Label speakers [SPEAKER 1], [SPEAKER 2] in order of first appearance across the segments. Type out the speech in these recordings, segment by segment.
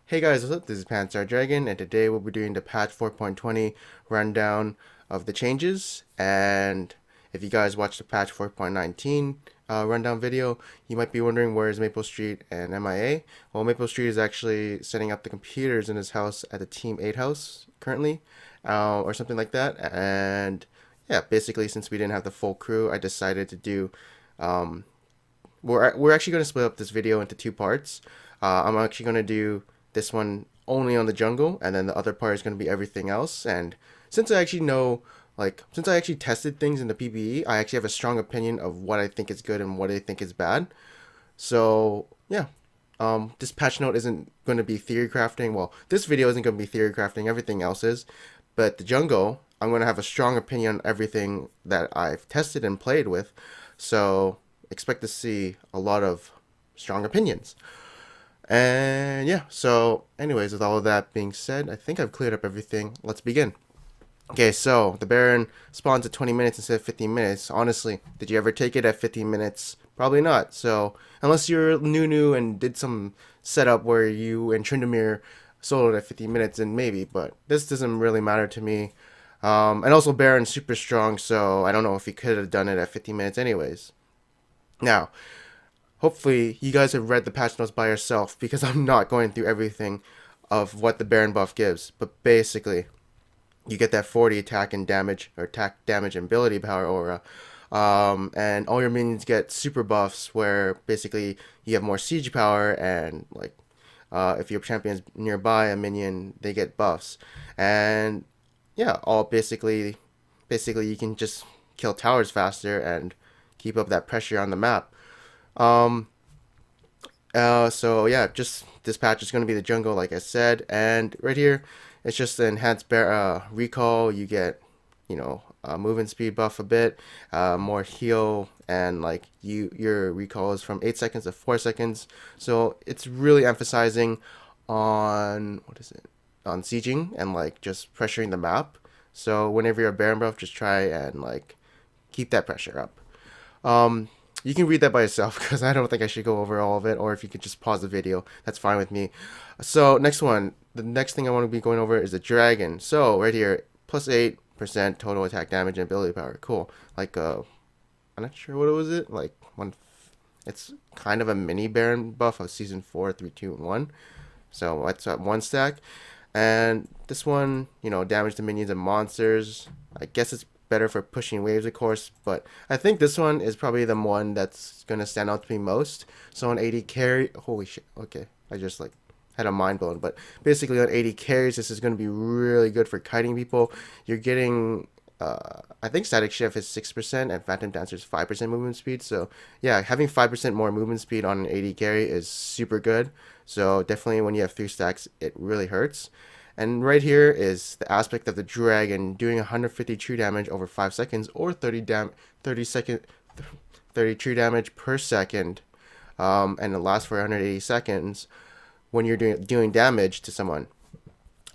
[SPEAKER 1] Hey guys, what's up? This is Panstar Dragon, and today we'll be doing the patch 4.20 rundown of the changes. And if you guys watched the patch 4.19 rundown video, you might be wondering where is Maple Street and MIA. Well, Maple Street is actually setting up the computers in his house at the Team 8 house currently, or something like that. And yeah, basically, since we didn't have the full crew, I decided to do. Um, we're actually going to split up this video into two parts. I'm actually going to do this one only on the jungle, and then the other part is going to be everything else. And since I actually know, since I actually tested things in the PBE, I actually have a strong opinion of what I think is good and what I think is bad. So yeah, this patch note isn't going to be theory crafting. Well, this video isn't going to be theory crafting. Everything else is, but the jungle, I'm going to have a strong opinion on everything that I've tested and played with. So expect to see a lot of strong opinions. And yeah, so anyways, with all of that being said, I think I've cleared up everything. Let's begin. Okay, so the Baron spawns at 20 minutes instead of 15 minutes. Honestly, did you ever take it at 15 minutes? Probably not. So, unless you're new and did some setup where you and Tryndamere soloed at 15 minutes, then maybe, but this doesn't really matter to me. And also, Baron's super strong, so I don't know if he could have done it at 15 minutes anyways. Now, hopefully, you guys have read the patch notes by yourself because I'm not going through everything of what the Baron buff gives. But basically, you get that 40 attack and damage, or attack, damage, and ability power aura. And all your minions get super buffs where basically you have more siege power, and if your champion's nearby a minion, they get buffs. And yeah, all basically you can just kill towers faster and keep up that pressure on the map. Um, so yeah, just this patch is going to be the jungle, like I said, and right here, it's just the enhanced recall. You get, movement speed buff a bit, more heal, and your recall is from 8 seconds to 4 seconds. So it's really emphasizing on on sieging and just pressuring the map. So whenever you're a Baron buff, just try and keep that pressure up. Um, you can read that by yourself because I don't think I should go over all of it. Or if you could just pause the video, that's fine with me. So next one, the next thing I want to be going over is the dragon. So right here, plus 8% total attack damage and ability power. Cool. I'm not sure what it was. It like one. It's kind of a mini Baron buff of season 4, 3, 2, and 1. So that's at one stack. And this one, damage to minions and monsters. I guess it's better for pushing waves, of course, but I think this one is probably the one that's gonna stand out to me most. So on 80 carry, holy shit, okay, I just had a mind blown, but basically on 80 carries, this is gonna be really good for kiting people. You're getting, I think static shift is 6% and phantom dancer is 5% movement speed. So yeah, having 5% more movement speed on an 80 carry is super good. So definitely when you have 3 stacks, it really hurts. And right here is the aspect of the dragon doing 150 true damage over 5 seconds, or 30 second 30 true damage per second, and it lasts for 180 seconds when you're doing damage to someone.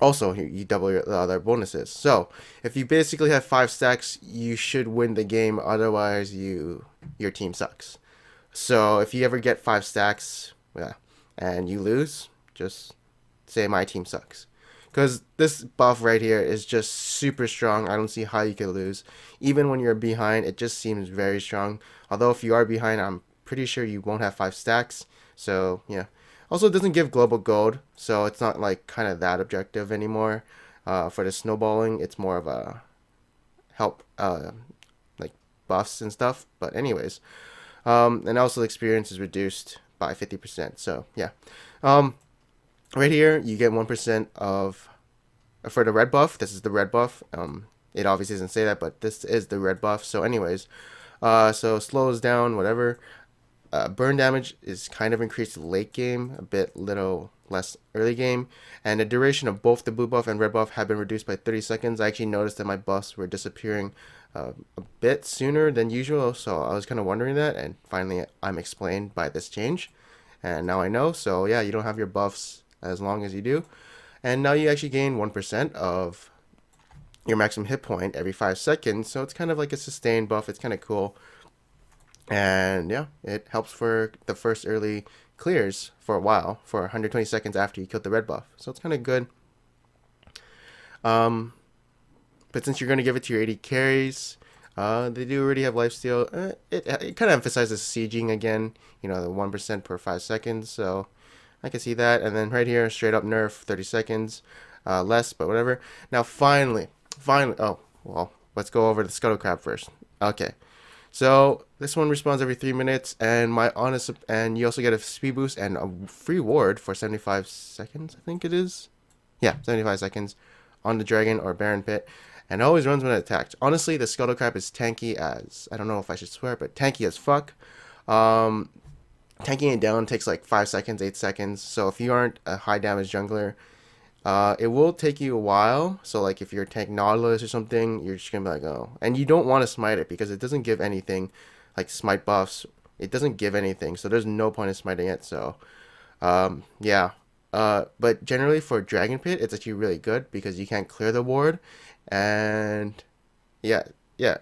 [SPEAKER 1] Also, you double the other bonuses. So if you basically have 5 stacks, you should win the game. Otherwise, your team sucks. So if you ever get 5 stacks, yeah, and you lose, just say my team sucks. Because this buff right here is just super strong. I don't see how you could lose. Even when you're behind, it just seems very strong. Although if you are behind, I'm pretty sure you won't have 5 stacks. So yeah. Also, it doesn't give global gold, so it's not kind of that objective anymore. For the snowballing, it's more of a help, like buffs and stuff. But anyways, and also the experience is reduced by 50%. So yeah. Um, Right here, you get 1% of for the red buff. This is the red buff. It obviously doesn't say that, but this is the red buff. So, anyways, so slows down whatever. Burn damage is kind of increased late game, a bit little less early game, and the duration of both the blue buff and red buff have been reduced by 30 seconds. I actually noticed that my buffs were disappearing a bit sooner than usual, so I was kind of wondering that, and finally I'm explained by this change, and now I know. So yeah, you don't have your buffs as long as you do. And now you actually gain 1% of your maximum hit point every 5 seconds. So it's kind of like a sustained buff. It's kind of cool. And yeah, it helps for the first early clears for a while, for 120 seconds after you killed the red buff. So it's kind of good. But since you're going to give it to your AD carries, they do already have lifesteal. It kind of emphasizes sieging again, the 1% per 5 seconds. So I can see that. And then right here, straight up nerf, 30 seconds less, but whatever. Now finally, oh, well, let's go over the Scuttle Crab first. Okay. So this one respawns every 3 minutes, and and you also get a speed boost and a free ward for 75 seconds, I think it is. Yeah, 75 seconds on the dragon or Baron Pit, and it always runs when it attacks. Honestly, the Scuttle Crab is tanky as, I don't know if I should swear, but tanky as fuck. Tanking it down takes like 5 seconds, 8 seconds, so if you aren't a high damage jungler, it will take you a while. So like if you're tank Nautilus or something, you're just gonna be like, oh, and you don't want to smite it because it doesn't give anything, like smite buffs. It doesn't give anything, so there's no point in smiting it. So, yeah. But generally for Dragon Pit, it's actually really good because you can't clear the ward, and yeah,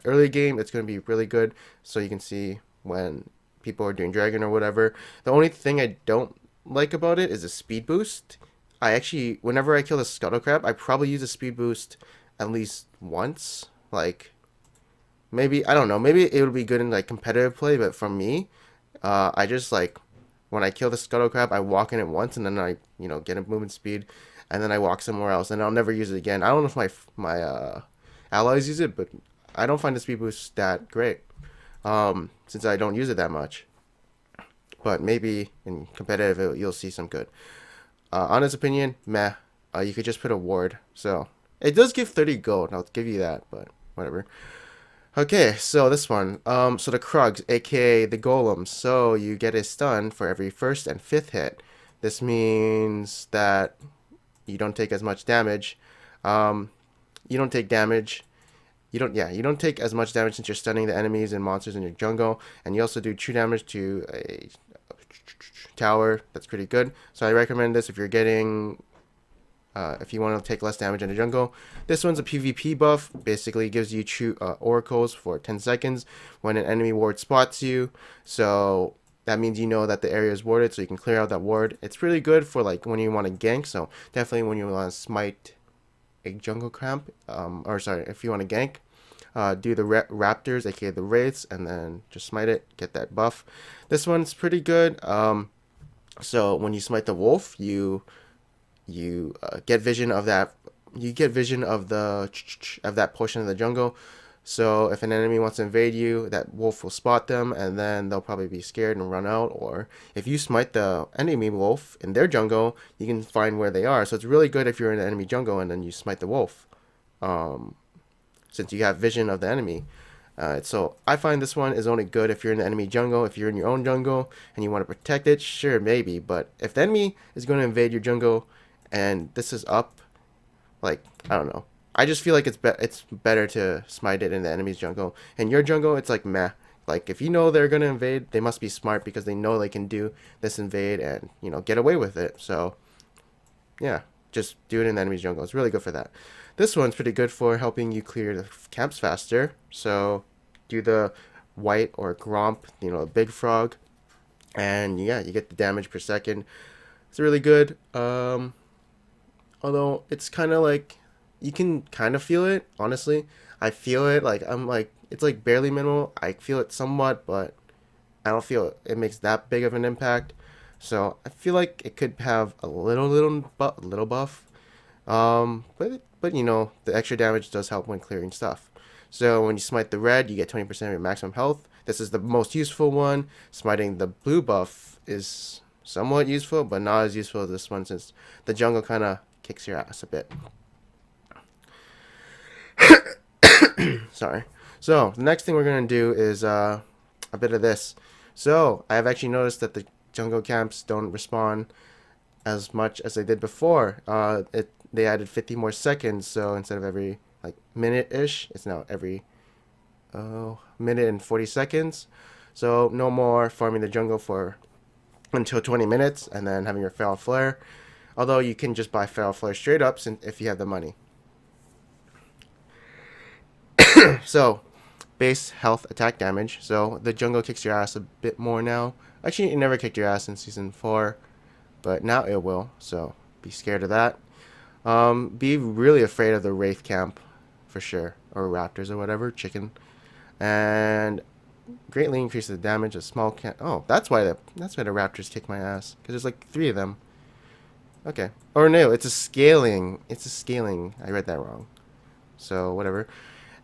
[SPEAKER 1] early game it's gonna be really good. So you can see when people are doing Dragon or whatever. The only thing I don't like about it is the speed boost. I actually, whenever I kill the Scuttle Crab, I probably use a speed boost at least once. Like, maybe, I don't know, maybe it would be good in like competitive play, but for me, I just like, when I kill the Scuttle Crab, I walk in it once and then I, get a movement speed, and then I walk somewhere else and I'll never use it again. I don't know if my allies use it, but I don't find the speed boost that great, since I don't use it that much. But maybe in competitive, you'll see some good. Honest opinion, meh. You could just put a ward. So it does give 30 gold. I'll give you that, but whatever. Okay, so this one. So the Krugs, aka the Golems. So you get a stun for every first and fifth hit. This means that you don't take as much damage. You don't take damage. You don't take as much damage since you're stunning the enemies and monsters in your jungle, and you also do true damage to a tower. That's pretty good. So I recommend this if you're getting, if you want to take less damage in the jungle. This one's a PvP buff. Basically gives you true oracles for 10 seconds when an enemy ward spots you. So that means you know that the area is warded, so you can clear out that ward. It's really good for like when you want to gank. So definitely when you want to smite a jungle cramp, or sorry, if you want to gank, do the raptors, aka the wraiths, and then just smite it, get that buff. This one's pretty good. So when you smite the wolf, you get vision of that. You get vision of that portion of the jungle. So if an enemy wants to invade you, that wolf will spot them, and then they'll probably be scared and run out. Or if you smite the enemy wolf in their jungle, you can find where they are. So it's really good if you're in the enemy jungle and then you smite the wolf, since you have vision of the enemy. So I find this one is only good if you're in the enemy jungle. If you're in your own jungle and you want to protect it, sure, maybe. But if the enemy is going to invade your jungle and this is up, like, I don't know. I just feel like it's better to smite it in the enemy's jungle. In your jungle, it's like meh. Like, if you know they're going to invade, they must be smart because they know they can do this invade and, get away with it. So, yeah, just do it in the enemy's jungle. It's really good for that. This one's pretty good for helping you clear the camps faster. So, do the white or Gromp, a big frog. And, yeah, you get the damage per second. It's really good. Although, it's kind of like, you can kind of feel it, honestly. I feel it, it's like barely minimal. I feel it somewhat, but I don't feel it makes that big of an impact. So I feel like it could have a little buff. But the extra damage does help when clearing stuff. So when you smite the red, you get 20% of your maximum health. This is the most useful one. Smiting the blue buff is somewhat useful, but not as useful as this one since the jungle kind of kicks your ass a bit. Sorry. So the next thing we're going to do is a bit of this. So I have actually noticed that the jungle camps don't respawn as much as they did before. They added 50 more seconds, so instead of every minute-ish, it's now every minute and 40 seconds. So no more farming the jungle for until 20 minutes and then having your Feral Flare. Although you can just buy Feral Flare straight up if you have the money. So base health attack damage. So the jungle kicks your ass a bit more now. Actually, it never kicked your ass in season 4, but now it will. So be scared of that. Be really afraid of the Wraith camp, for sure, or Raptors or whatever, chicken, and greatly increase the damage of small camp. Oh, that's why the Raptors kick my ass, because there's like 3 of them. Okay, or no, it's a scaling. It's a scaling. I read that wrong. So whatever.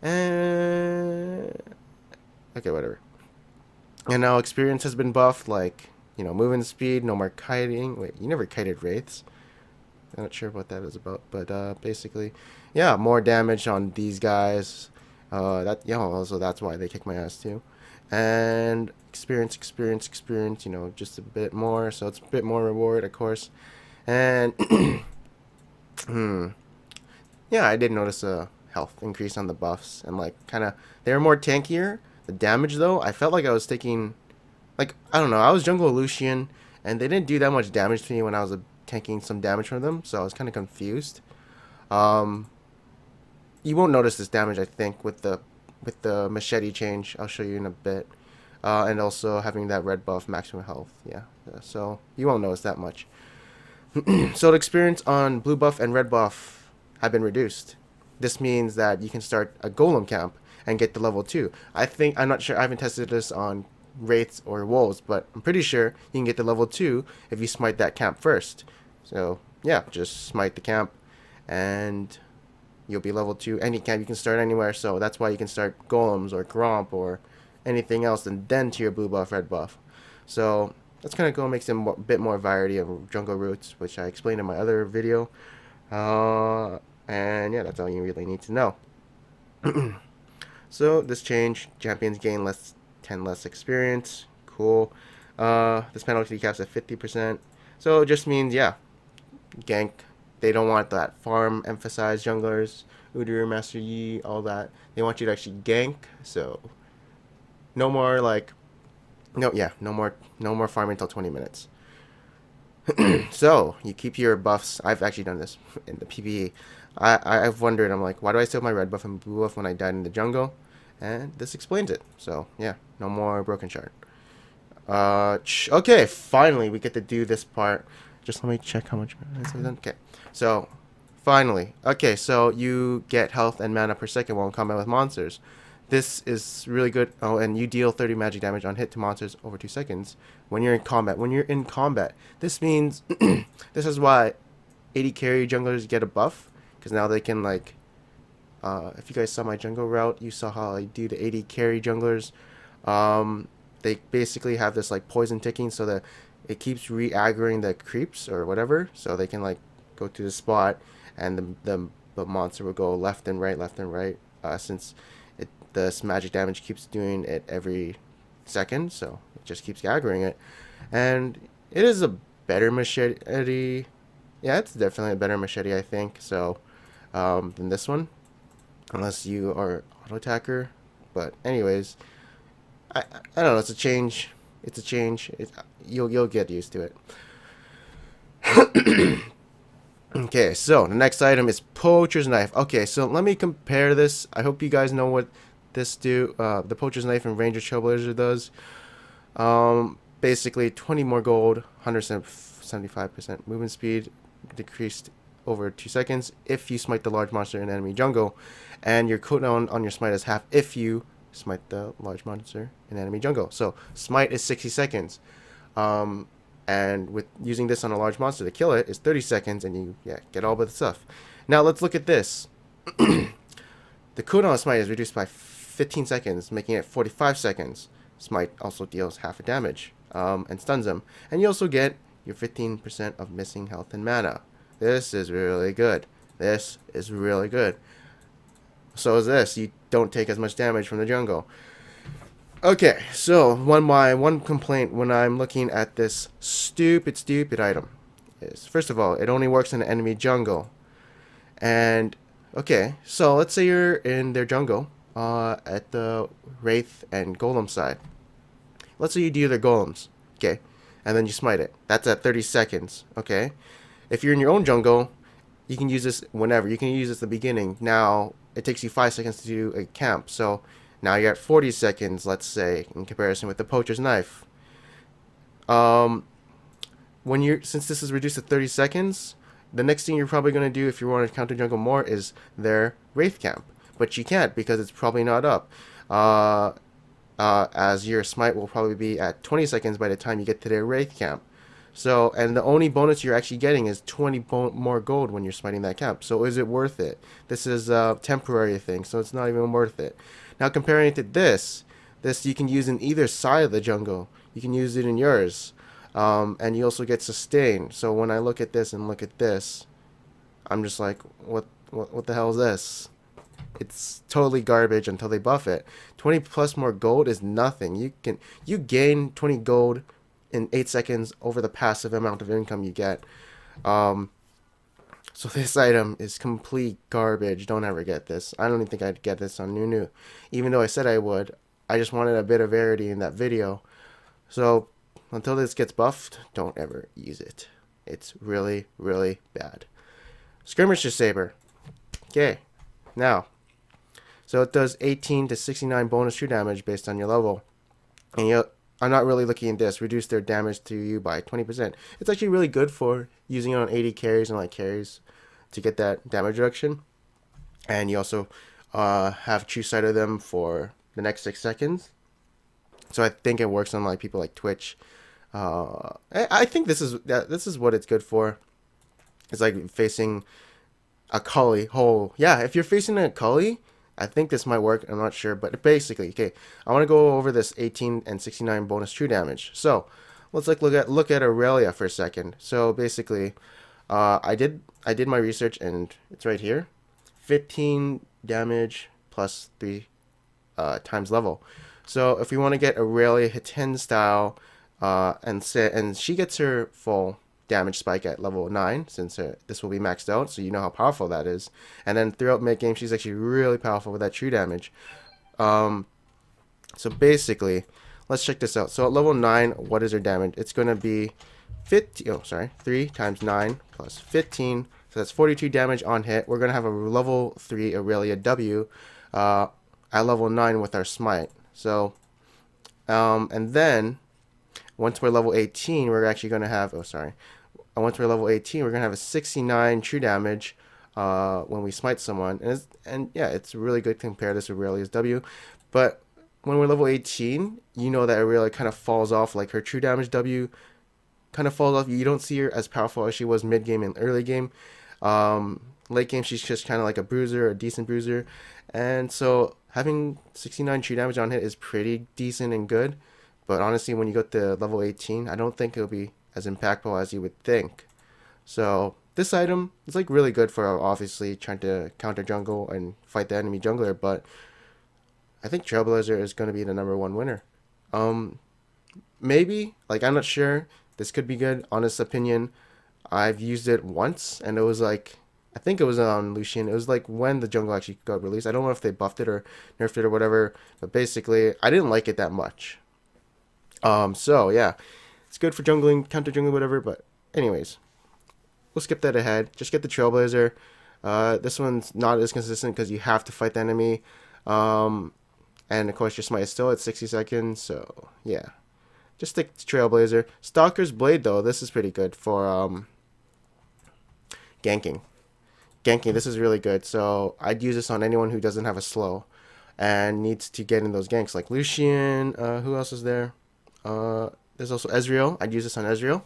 [SPEAKER 1] And okay, whatever. And now experience has been buffed, like, you know, movement speed, no more kiting. Wait, you never kited wraiths. I'm not sure what that is about, but basically, yeah, more damage on these guys. Also that's why they kick my ass too. And experience. You know, just a bit more, so it's a bit more reward, of course. And yeah, I did notice a health increase on the buffs, and like kind of they were more tankier. The damage though, I felt like I was taking, like, I don't know, I was jungle Lucian, and they didn't do that much damage to me when I was tanking some damage from them, so I was kind of confused. Um, you won't notice this damage, I think, with the machete change. I'll show you in a bit, and also having that red buff, maximum health. Yeah, so you won't notice that much. So the experience on blue buff and red buff have been reduced. This means that you can start a golem camp and get to level 2. I'm not sure, I haven't tested this on wraiths or wolves, but I'm pretty sure you can get to level 2 if you smite that camp first. So yeah, just smite the camp and you'll be level 2. Any camp you can start anywhere, so that's why you can start golems or gromp or anything else, and then to your blue buff, red buff. So that's kind of cool. Makes them a bit more variety of jungle routes, which I explained in my other video. And yeah, that's all you really need to know. So this change, champions gain 10 less experience. Cool. This penalty caps at 50%. So it just means, yeah, gank. They don't want that farm emphasized junglers, Udyr, Master Yi, all that. They want you to actually gank. So no more like, no more farming until 20 minutes. So you keep your buffs. I've actually done this in the PvE. I've wondered, I'm like, why do I still have my red buff and blue buff when I died in the jungle? And this explains it. So yeah, no more broken shard. Okay, finally we get to do this part. Just let me check how much. Okay, so finally, okay, so you get health and mana per second while in combat with monsters. This is really good. Oh, and you deal 30 magic damage on hit to monsters over 2 seconds when you're in combat. This means this is why AD carry junglers get a buff, because now they can, like, if you guys saw my jungle route, you saw how I do the AD carry junglers. They basically have this like poison ticking, so that it keeps re-aggroing the creeps or whatever, so they can like go to the spot, and the monster will go left and right, since this magic damage keeps doing it every second, so it just keeps aggroing it. And it is a better machete. Yeah, it's definitely a better machete, I think, so than this one, unless you are auto attacker. But anyways, I don't know, it's a change. You'll get used to it. Okay, so the next item is Poacher's Knife. Okay, so let me compare this. I hope you guys know what this the Poacher's Knife and Ranger Trailblazer does. Basically 20 more gold, 175% movement speed, decreased over 2 seconds if you smite the large monster in enemy jungle, and your cooldown on your smite is half if you smite the large monster in enemy jungle. So smite is 60 seconds, and with using this on a large monster to kill it is 30 seconds, and you get all but the stuff. Now let's look at this. The cooldown of smite is reduced by 15 seconds, making it 45 seconds. Smite also deals half a damage and stuns them, and you also get your 15% of missing health and mana. This is really good. So is this. You don't take as much damage from the jungle. Okay, so one complaint when I'm looking at this stupid item is, first of all, it only works in the enemy jungle. And okay, so let's say you're in their jungle at the Wraith and Golem side. Let's say you do their Golems, okay, and then you smite it. That's at 30 seconds, okay? If you're in your own jungle, you can use this whenever. You can use this at the beginning. Now, it takes you 5 seconds to do a camp, so Now you're at 40 seconds, let's say, in comparison with the Poacher's Knife. Um, since this is reduced to 30 seconds, the next thing you're probably going to do if you want to counter jungle more is their Wraith Camp. But you can't because it's probably not up. As your smite will probably be at 20 seconds by the time you get to their Wraith Camp. So, and the only bonus you're actually getting is 20 more gold when you're smiting that camp. So is it worth it? This is a temporary thing, so it's not even worth it. Now comparing it to this you can use in either side of the jungle. You can use it in yours. And you also get sustain. So when I look at this and look at this, I'm just like, what the hell is this? It's totally garbage until they buff it. 20 plus more gold is nothing. You gain 20 gold in 8 seconds over the passive amount of income you get. So this item is complete garbage. Don't ever get this. I don't even think I'd get this on Nunu. Even though I said I would. I just wanted a bit of variety in that video. So until this gets buffed, don't ever use it. It's really, really bad. Skirmisher Saber. Okay. Now, so it does 18 to 69 bonus true damage based on your level. And I'm not really looking at this. Reduce their damage to you by 20%. It's actually really good for using it on 80 carries and like carries to get that damage reduction. And you also have true sight of them for the next 6 seconds. So I think it works on like people like Twitch. I think this is what it's good for. It's like facing a Cully. Yeah, if you're facing a Cully, I think this might work. I'm not sure, but basically, okay. I want to go over this 18 and 69 bonus true damage. So let's like look at Aurelia for a second. So basically, I did my research and it's right here. 15 damage plus 3 times level. So if we want to get Aurelia Hiten style, and she gets her full damage spike at level 9, since this will be maxed out, so you know how powerful that is. And then throughout mid game, she's actually really powerful with that true damage. So basically, let's check this out. So at level 9, what is her damage? It's going to be 3 times 9 plus 15, so that's 42 damage on hit. We're going to have a level 3 Aurelia W at level 9 with our smite. So, and then once we're level 18, we're actually going to have, once we're level 18, we're going to have a 69 true damage when we smite someone. And yeah, it's really good to compare this to Aurelia's W. But when we're level 18, you know that Aurelia kind of falls off, like her true damage W kind of falls off. You don't see her as powerful as she was mid-game and early game. Late game, she's just kind of like a bruiser, a decent bruiser. And so having 69 true damage on hit is pretty decent and good. But honestly, when you go to level 18, I don't think it'll be as impactful as you would think. So this item is like really good for obviously trying to counter jungle and fight the enemy jungler. But I think Trailblazer is going to be the #1 winner. Maybe, like, I'm not sure. This could be good. Honest opinion, I've used it once and it was like, I think it was on Lucian. It was like when the jungle actually got released. I don't know if they buffed it or nerfed it or whatever. But basically, I didn't like it that much. So yeah, it's good for jungling, counter jungling, whatever. But anyways, we'll skip that ahead. Just get the Trailblazer. This one's not as consistent because you have to fight the enemy. And of course your smite is still at 60 seconds. So yeah, just stick to Trailblazer. Stalker's Blade though, this is pretty good for ganking. This is really good. So I'd use this on anyone who doesn't have a slow and needs to get in those ganks, like Lucian. Who else is there? There's also Ezreal. I'd use this on Ezreal.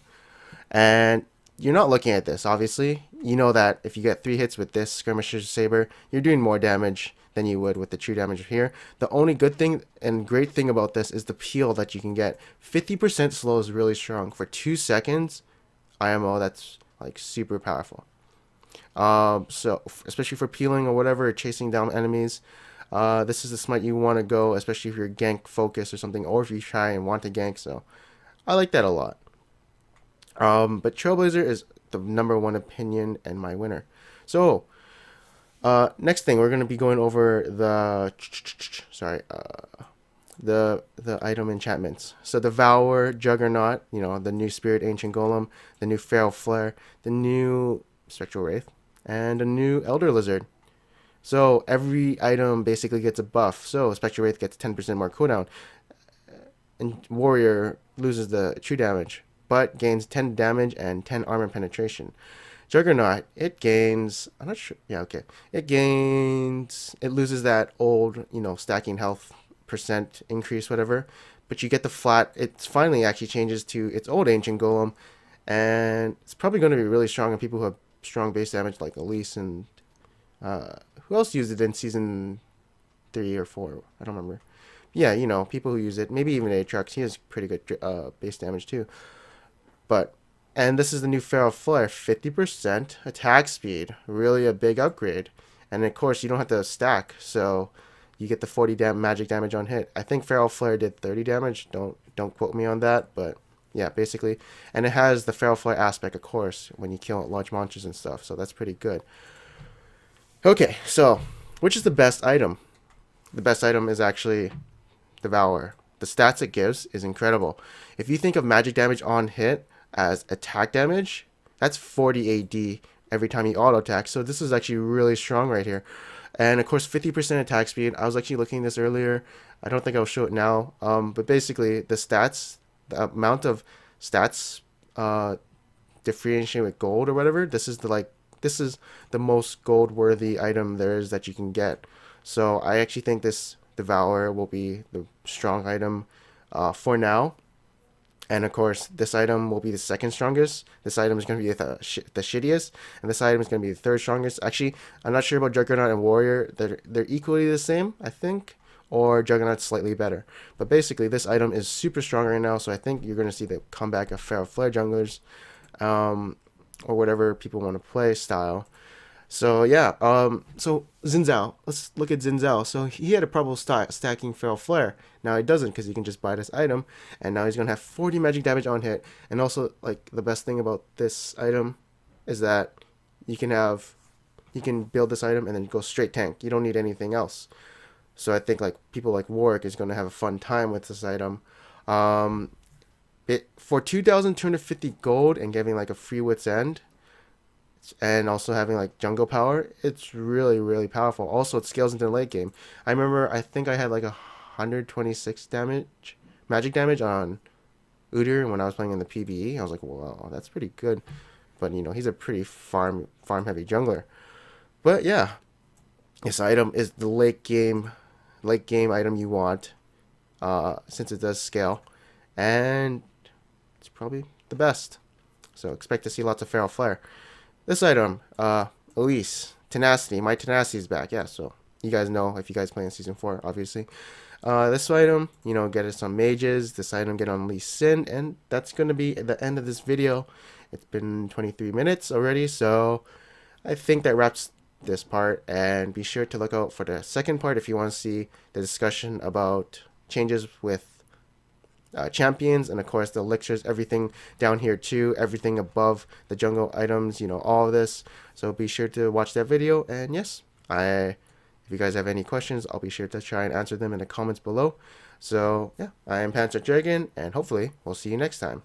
[SPEAKER 1] And you're not looking at this, obviously. You know that if you get 3 hits with this Skirmisher Saber, you're doing more damage than you would with the true damage here. The only good thing and great thing about this is the peel that you can get. 50% slow is really strong. For 2 seconds, IMO, that's like super powerful. So especially for peeling or whatever, chasing down enemies. This is the smite you want to go, especially if you're gank focused or something, or if you try and want to gank. So I like that a lot. But Trailblazer is the #1 opinion and my winner. So next thing, we're going to be going over the the item enchantments. So the Devour Juggernaut, you know, the new Spirit Ancient Golem, the new Feral Flare, the new Spectral Wraith, and a new Elder Lizard. So every item basically gets a buff. So Spectre Wraith gets 10% more cooldown, and Warrior loses the true damage, but gains 10 damage and 10 armor penetration. Juggernaut, it gains, I'm not sure, yeah, okay. It loses that old, stacking health percent increase, whatever, but you get the flat, it finally actually changes to its old Ancient Golem, and it's probably going to be really strong on people who have strong base damage like Elise and, who else used it in season 3 or 4? I don't remember. Yeah, people who use it, maybe even Aatrox, he has pretty good base damage too. But and this is the new Feral Flare, 50% attack speed, really a big upgrade. And of course, you don't have to stack, so you get the 40 magic damage on hit. I think Feral Flare did 30 damage. Don't quote me on that, but yeah, basically. And it has the Feral Flare aspect, of course, when you kill large monsters and stuff. So that's pretty good. Okay, so which is the best item? The best item is actually Devour. The stats it gives is incredible. If you think of magic damage on hit as attack damage, that's 40 AD every time you auto attack. So this is actually really strong right here. And of course, 50% attack speed. I was actually looking at this earlier. I don't think I'll show it now. But basically, the amount of stats differentiating with gold or whatever. This is the most gold worthy item there is that you can get. So I actually think this Devour will be the strong item for now. And of course, this item will be the second strongest. This item is going to be the shittiest, and this item is going to be the third strongest. Actually, I'm not sure about Juggernaut and Warrior. They're equally the same, I think, or Juggernaut's slightly better. But basically, this item is super strong right now, so I think you're going to see the comeback of Feral Flare junglers, or whatever people want to play style. So yeah, so Xin Zhao. Let's look at Xin Zhao. So he had a problem stacking Feral Flare. Now he doesn't because he can just buy this item, and now he's gonna have 40 magic damage on hit. And also, like, the best thing about this item is that you can build this item and then go straight tank. You don't need anything else. So I think like people like Warwick is gonna have a fun time with this item. It for 2,250 gold and giving like a free wits end, and also having like jungle power, it's really really powerful. Also, it scales into the late game. I remember, I think I had like 126 damage magic damage on Udyr when I was playing in the PBE. I was like, wow, that's pretty good. But he's a pretty farm heavy jungler. But yeah, this item is the late game item you want, since it does scale, and it's probably the best. So expect to see lots of Feral Flare. This item, Elise, Tenacity. My Tenacity is back. Yeah, so you guys know if you guys play in Season 4, obviously. This item, get us on mages. This item get on Lee Sin. And that's going to be the end of this video. It's been 23 minutes already, so I think that wraps this part. And be sure to look out for the second part if you want to see the discussion about changes with champions, and of course the elixirs, everything down here too, everything above the jungle items, all of this. So be sure to watch that video. And yes, if you guys have any questions, I'll be sure to try and answer them in the comments below. So yeah, I am Panzer Dragon, and hopefully we'll see you next time.